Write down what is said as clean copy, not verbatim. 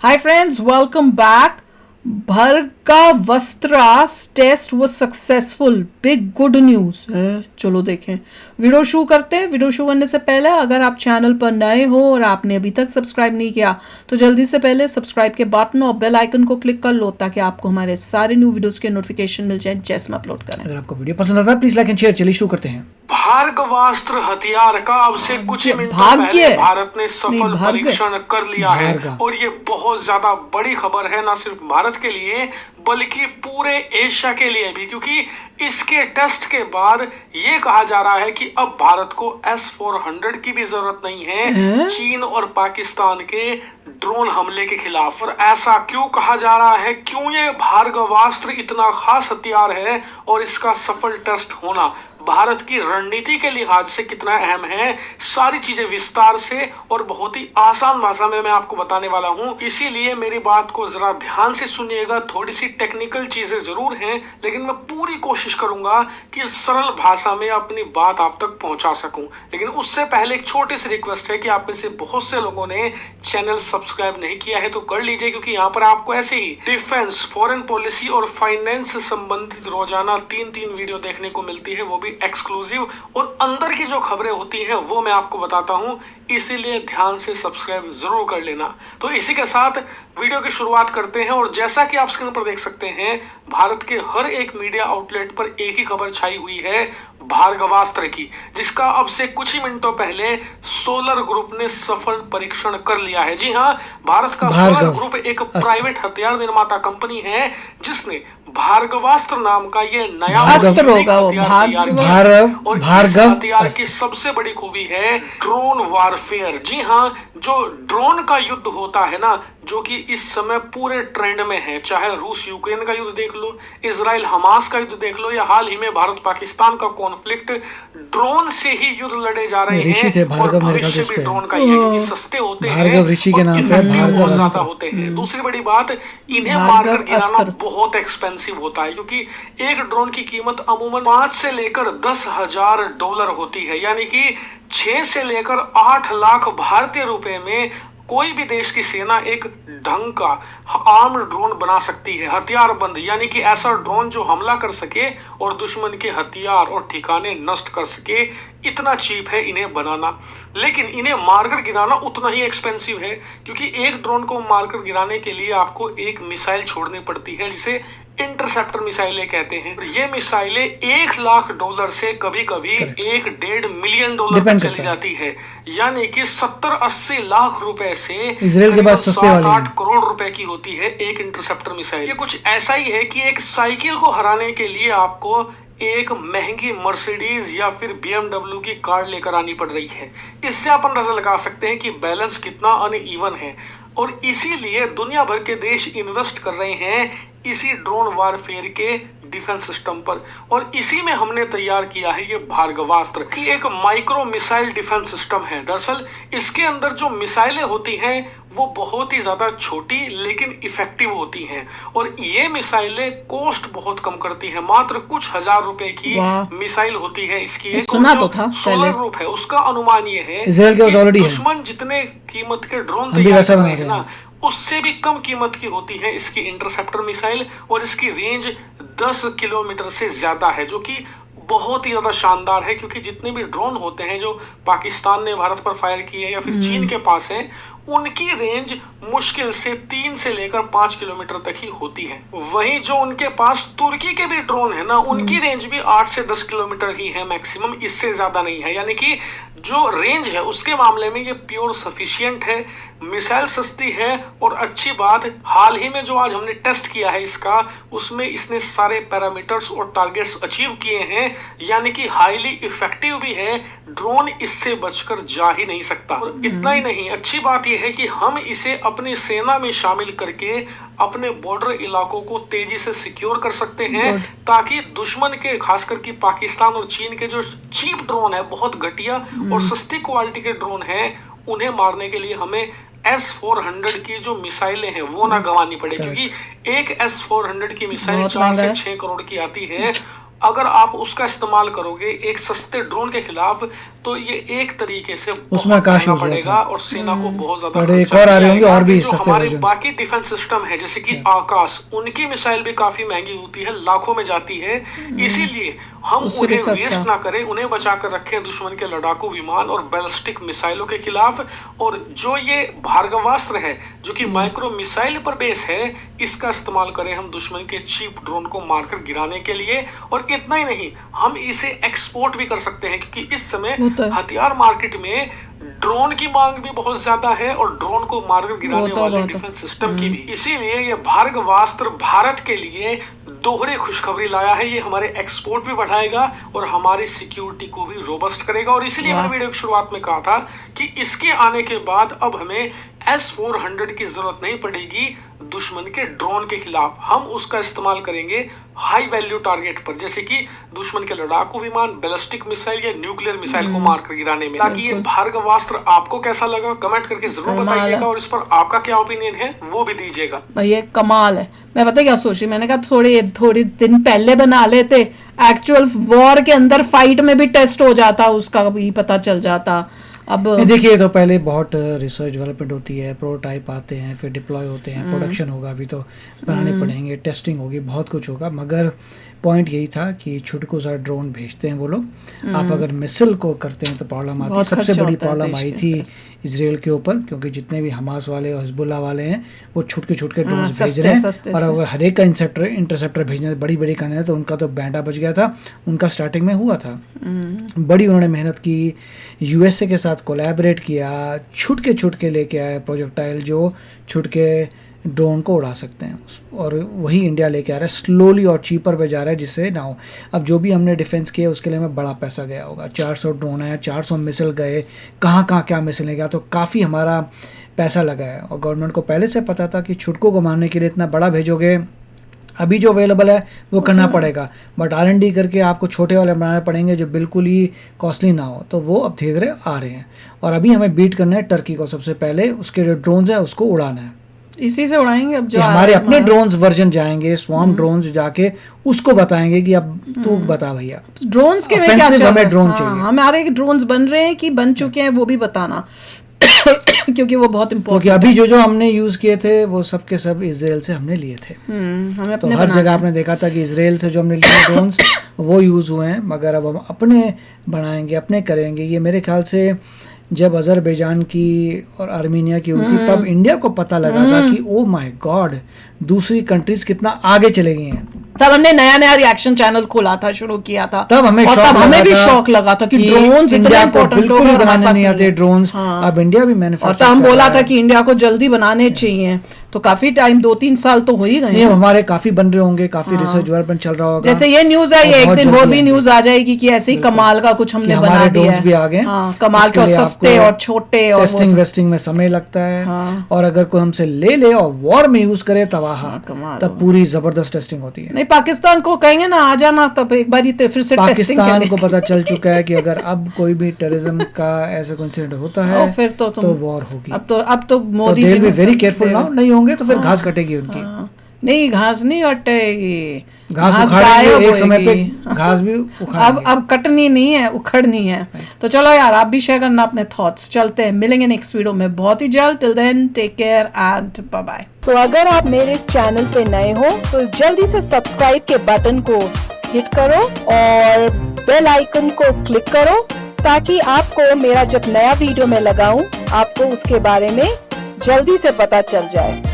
Hi friends, welcome back. Bhargavastra test was successful. Big good news है. चलो देखें. Video शुरू करते हैं. वीडियो शुरू करने से पहले अगर आप चैनल पर नए हो और आपने अभी तक सब्सक्राइब नहीं किया तो जल्दी से पहले सब्सक्राइब के बटन और बेल आइकन को क्लिक कर लो ताकि आपको हमारे सारे न्यू वीडियोस के नोटिफिकेशन मिल जाए जैसे हम अपलोड करें. अगर आपको वीडियो पसंद आता है प्लीज लाइक एंड शेयर. चलिए शुरू करते हैं. भार्गवास्त्र हथियार का अब से कुछ ही मिनटों पहले भारत ने सफल परीक्षण कर लिया है और ये बहुत ज्यादा बड़ी खबर है ना सिर्फ भारत के लिए बल्कि पूरे एशिया के लिए भी, क्योंकि इसके टेस्ट के बाद ये कहा जा रहा है कि अब भारत को S-400 की भी जरूरत नहीं है चीन और पाकिस्तान के ड्रोन हमले के खिलाफ. और ऐसा क्यों कहा जा रहा है, क्यों ये भार्गवास्त्र इतना खास हथियार है और इसका सफल टेस्ट होना भारत की रणनीति के लिहाज से कितना अहम है, सारी चीजें विस्तार से और बहुत ही आसान भाषा में मैं आपको बताने वाला हूं. इसीलिए मेरी बात को जरा ध्यान से सुनिएगा. थोड़ी सी टेक्निकल चीजें जरूर हैं लेकिन मैं पूरी कोशिश करूंगा कि सरल भाषा में अपनी बात आप तक पहुंचा सकूं. लेकिन उससे पहले एक छोटी सी रिक्वेस्ट है कि आप में से बहुत से लोगों ने चैनल सब्सक्राइब नहीं किया है तो कर लीजिए, क्योंकि यहाँ पर आपको ऐसे ही डिफेंस, फॉरेन पॉलिसी और फाइनेंस से संबंधित रोजाना 3 वीडियो देखने को मिलती है, वो भी एक्सक्लूसिव. और अंदर की जो खबरें होती हैं वो मैं आपको बताता हूं, इसीलिए ध्यान से सब्सक्राइब जरूर कर लेना. तो इसी के साथ वीडियो की शुरुआत करते हैं. और जैसा कि आप स्क्रीन पर देख सकते हैं भारत के हर एक मीडिया आउटलेट पर एक ही खबर छाई हुई है भार्गवास्त्र की, जिसका अब से कुछ ही मिनटों पहले सोलर ग्रुप ने सफल परीक्षण कर लिया है. जी हाँ, भारत का सोलर ग्रुप एक प्राइवेट हथियार निर्माता कंपनी है जिसने भार्गवास्त्र नाम का ये नया अस्त्र होगा वो और इस हथियार की सबसे बड़ी खूबी है ड्रोन वारफेयर. जी हाँ, जो ड्रोन का युद्ध होता है ना, जो कि इस समय पूरे ट्रेंड में है, चाहे रूस यूक्रेन का युद्ध देख लो, इजराइल हमास का युद्ध देख लो, या हाल ही में भारत पाकिस्तान का कॉन्फ्लिक्ट, ड्रोन से ही युद्ध लड़े जा रहे हैं. और भविष्य भी ड्रोन का ये सस्ते होते हैं, बहुत ज्यादा होते हैं. दूसरी बड़ी बात, इन्हें मारकर गिराना बहुत एक्सपेंसिव होता है, क्योंकि एक ड्रोन की कीमत अमूमन 5 से लेकर $10,000 होती है, यानी कि 6 से लेकर 8 लाख भारतीय रुपए में कोई भी देश की सेना एक ढंग का आर्म्ड ड्रोन बना सकती है, हथियारबंद, यानी कि ऐसा ड्रोन जो हमला कर सके और दुश्मन के हथियार और ठिकाने नष्ट कर सके. इतना चीप है इन्हें बनाना, लेकिन इन्हें मारकर गिराना उतना ही एक्सपेंसिव है, क्योंकि एक ड्रोन को मारकर गिराने के लिए आपको एक मिसाइल छोड़नी पड़ती है जिसे इंटरसेप्टर मिसाइलें कहते हैं. ये मिसाइलें $1,00,000 से कभी कभी $1.5 मिलियन तक चली जाती है, यानी कि 70-80 लाख रुपए से इजराइल के बाद सस्ते वाली 7-8 करोड़ रुपए की होती है एक इंटरसेप्टर मिसाइल. ये कुछ ऐसा ही है कि एक साइकिल को हराने के लिए आपको एक महंगी मर्सिडीज या फिर BMW की कार लेकर आनी पड़ रही है. इससे आप अंदाजा लगा सकते हैं कि बैलेंस कितना अनइवन है. और इसीलिए दुनिया भर के देश इन्वेस्ट कर रहे हैं इसी ड्रोन वारफेयर के डिफेंस सिस्टम पर, और इसी में हमने तैयार किया है ये भार्गवास्त्र की एक माइक्रो मिसाइल डिफेंस सिस्टम है. दरअसल इसके अंदर जो मिसाइलें होती हैं वो बहुत ही ज्यादा छोटी लेकिन इफेक्टिव होती हैं, और ये मिसाइलें कॉस्ट बहुत कम करती हैं. मात्र कुछ हजार रुपए की मिसाइल होती है इसकी. एक सोलर ग्रुप है, उसका अनुमान ये है कि दुश्मन जितने कीमत के ड्रोन तैयार कर रहे हैं ना, उससे भी कम कीमत की होती है इसकी इंटरसेप्टर मिसाइल, और इसकी रेंज 10 किलोमीटर से ज्यादा है, जो कि बहुत ही ज्यादा शानदार है. क्योंकि जितने भी ड्रोन होते हैं जो पाकिस्तान ने भारत पर फायर किए या फिर चीन के पास हैं, उनकी रेंज मुश्किल से 3 से लेकर 5 किलोमीटर तक ही होती है. वहीं जो उनके पास तुर्की के भी ड्रोन है ना, उनकी रेंज भी 8 से 10 किलोमीटर ही है मैक्सिमम, इससे ज्यादा नहीं है. यानी कि जो रेंज है उसके मामले में ये प्योर सफिशिएंट है. मिसाइल सस्ती है, और अच्छी बात, हाल ही में जो आज हमने टेस्ट किया है इसका, उसमें इसने सारे पैरामीटर्स और टारगेट्स अचीव किए हैं, यानी कि हाईली इफेक्टिव भी है. ड्रोन इससे बचकर जा ही नहीं सकता. और इतना ही नहीं, अच्छी बात यह है कि हम इसे अपनी सेना में शामिल करके अपने बॉर्डर इलाकों को तेजी से सिक्योर कर सकते हैं, ताकि दुश्मन के, खासकर कि पाकिस्तान और चीन के जो चीप ड्रोन है, बहुत घटिया और सस्ती क्वालिटी के ड्रोन हैं, उन्हें मारने के लिए हमें S-400 की जो मिसाइलें हैं वो ना गंवानी पड़े. क्योंकि एक S-400 की मिसाइल 4 से 6 करोड़ की आती है. अगर आप उसका इस्तेमाल करोगे एक सस्ते ड्रोन के खिलाफ, तो ये एक तरीके से उसमें आकाश यूज पड़ेगा और सेना को बहुत ज्यादा बट एक और आ रहे होंगे और भी सस्ते हमारे वर्जन। बाकी डिफेंस सिस्टम है जैसे कि आकाश, उनकी मिसाइल भी काफी महंगी होती है, लाखों में जाती है। इसीलिए हम उससे भी उन्हें सस्ता। वेस्ट ना करें, उन्हें बचा कर रखें दुश्मन के लड़ाकू विमान और बैलिस्टिक मिसाइलों के खिलाफ। और जो ये भार्गवास्त्र है जो कि माइक्रो मिसाइल पर बेस है, इसका इस्तेमाल करें हम दुश्मन के चीप ड्रोन को मारकर गिराने के लिए। और इतना ही नहीं, हम इसे एक्सपोर्ट भी कर सकते हैं क्योंकि इस समय होता है। हथियार मार्केट में ड्रोन की मांग भी बहुत ज्यादा है और ड्रोन को मारकर गिराने वाले डिफेंस सिस्टम की भी। इसीलिए ये भार्गवास्त्र भारत के लिए दोहरी खुशखबरी लाया है। ये हमारे एक्सपोर्ट भी बढ़ाएगा और हमारी सिक्योरिटी को भी रोबस्ट करेगा। और इसीलिए मैंने वीडियो की शुरुआत में कहा था कि इसके आने के बाद अब हमें S-400 की जरूरत नहीं पड़ेगी दुश्मन के ड्रोन के खिलाफ। हम उसका इस्तेमाल करेंगे हाई वैल्यू टारगेट पर, जैसे कि दुश्मन के लड़ाकू विमान, बैलिस्टिक मिसाइल या न्यूक्लियर मिसाइल को मारकर गिराने में। ताकि ये भार्गवास्त्र आपको कैसा लगा कमेंट करके जरूर बताइएगा और इस पर आपका क्या ओपिनियन है वो भी दीजिएगा। भाई ये कमाल है। मैं पता क्या सोच रही, मैंने कहा थोड़ी दिन पहले बना लेते, एक्चुअल वॉर के अंदर फाइट में भी टेस्ट हो जाता, उसका भी पता चल जाता। अब देखिए, तो पहले बहुत रिसर्च डेवलपमेंट होती है, प्रोटोटाइप आते हैं, फिर डिप्लॉय होते हैं, प्रोडक्शन होगा, अभी तो बनाने पड़ेंगे, टेस्टिंग होगी, बहुत कुछ होगा। मगर पॉइंट यही था कि छुटकू सा ड्रोन भेजते हैं वो लोग, आप अगर मिसाइल को करते हैं तो प्रॉब्लम आती है। बहुत सबसे खर्चा बड़ी होता है प्रॉब्लम देश आई के थी इसराइल के ऊपर, क्योंकि जितने भी हमास वाले और हिजबुल्लाह वाले हैं वो छुटके ड्रोन भेज रहे हैं, और अगर हर एक का इंटरसेप्टर भेजने बड़ी करने हैं तो उनका तो बैंडा बच गया था। उनका स्टार्टिंग में हुआ था, बड़ी उन्होंने मेहनत की, यूएसए के साथ कोलैबोरेट किया, छुटके लेके आए प्रोजेक्टाइल जो छुटके ड्रोन को उड़ा सकते हैं, और वही इंडिया लेके आ रहा है, स्लोली और चीपर पे जा रहा है जिससे ना हो। अब जो भी हमने डिफेंस किया उसके लिए हमें बड़ा पैसा गया होगा, 400 ड्रोन है, 400 मिसाइल गए, कहाँ क्या मिसाइल गया, तो काफ़ी हमारा पैसा लगा है। और गवर्नमेंट को पहले से पता था कि छुटकों को मारने के लिए इतना बड़ा भेजोगे, अभी जो अवेलेबल है वो करना पड़ेगा, बट R&D करके आपको छोटे वाले बनाने पड़ेंगे जो बिल्कुल ही कॉस्टली ना हो। तो वो अब धीरे धीरे आ रहे हैं, और अभी हमें बीट करना है टर्की को। सबसे पहले उसके जो ड्रोन्स है उसको उड़ाना है, इसी से उड़ाएंगे। अब जो हमारे अपने ड्रोन्स वर्जन जाएंगे, स्वार्म ड्रोन्स जाके उसको बताएंगे कि अब तू बता भैया ड्रोन्स के में क्या Offensive चल रहा हमें है। ड्रोन हाँ, चाहिए। हमारे ड्रोन्स बन रहे हैं कि बन चुके हैं वो भी बताना क्योंकि वो बहुत क्योंकि इम्पोर्टेंट अभी जो हमने यूज किए थे वो सब के सब इजराइल से हमने लिए थे। हमें तो अपने हर जगह आपने देखा था कि इजराइल से जो हमने लिए ड्रोन्स वो यूज हुए हैं, मगर अब हम अपने बनाएंगे, अपने करेंगे। ये मेरे ख्याल से जब अजरबैजान की और आर्मीनिया की हुई थी तब इंडिया को पता लगा था कि ओ माय गॉड, दूसरी कंट्रीज कितना आगे चले गई हैं। तब हमने नया रिएक्शन चैनल खोला था, शुरू किया था, तब हमें और शौक तब हमें लगा भी था शौक लगा था कि ड्रोन्स इतने इंडिया को इम्पोर्टेंट बिल्कुल ही बनाने नहीं आते ड्रोन्स, अब इंडिया भी और मैन्युफैक्चर तब हम बोला था कि इंडिया को जल्दी बनाने चाहिए। तो काफी टाइम, 2-3 साल तो हो ही गए नहीं, हैं। अब हमारे काफी बन रहे होंगे, काफी रिसर्च डेवलपमेंट चल रहा होगा। जैसे ये न्यूज आई, और एक बहुत दिन वो जल्दी भी आएंगे। न्यूज आ जाएगी कि ऐसे ही कमाल का कुछ हमने हमारे बना दिया ड्रोन्स भी आ गए। हाँ, कमाल के, और उसके लिए सस्ते आपको और छोटे, और वो टेस्टिंग वेस्टिंग में समय लगता है, और अगर कोई हमसे ले और वॉर में यूज करे कमाल तब पूरी जबरदस्त टेस्टिंग होती है। नहीं, पाकिस्तान को कहेंगे ना आ जाना, तब एक बार फिर से टेस्टिंग पाकिस्तान को पता चल चुका है कि अगर अब कोई भी टेररिज्म का ऐसा कोई इंसिडेंट होता है फिर तो वॉर होगी। अब तो मोदी जी भी वेरी केयरफुल नाउ, नहीं होंगे तो फिर घास कटेगी उनकी। नहीं, घास नहीं कटेगी, घास गायब उखाड़ेंगे एक समय पे, होएगी। घास भी उखाड़ेंगे। अब कटनी नहीं है, उखड़नी है। तो चलो यार, आप भी शेयर करना अपने थॉट्स। चलते हैं, मिलेंगे नेक्स्ट वीडियो में बहुत ही जल्द। Till then take care and bye bye. तो अगर आप मेरे इस चैनल पे नए हो तो जल्दी से सब्सक्राइब के बटन को हिट करो और बेल आइकन को क्लिक करो, ताकि आपको मेरा जब नया वीडियो मैं लगाऊं आपको उसके बारे में जल्दी से पता चल जाए।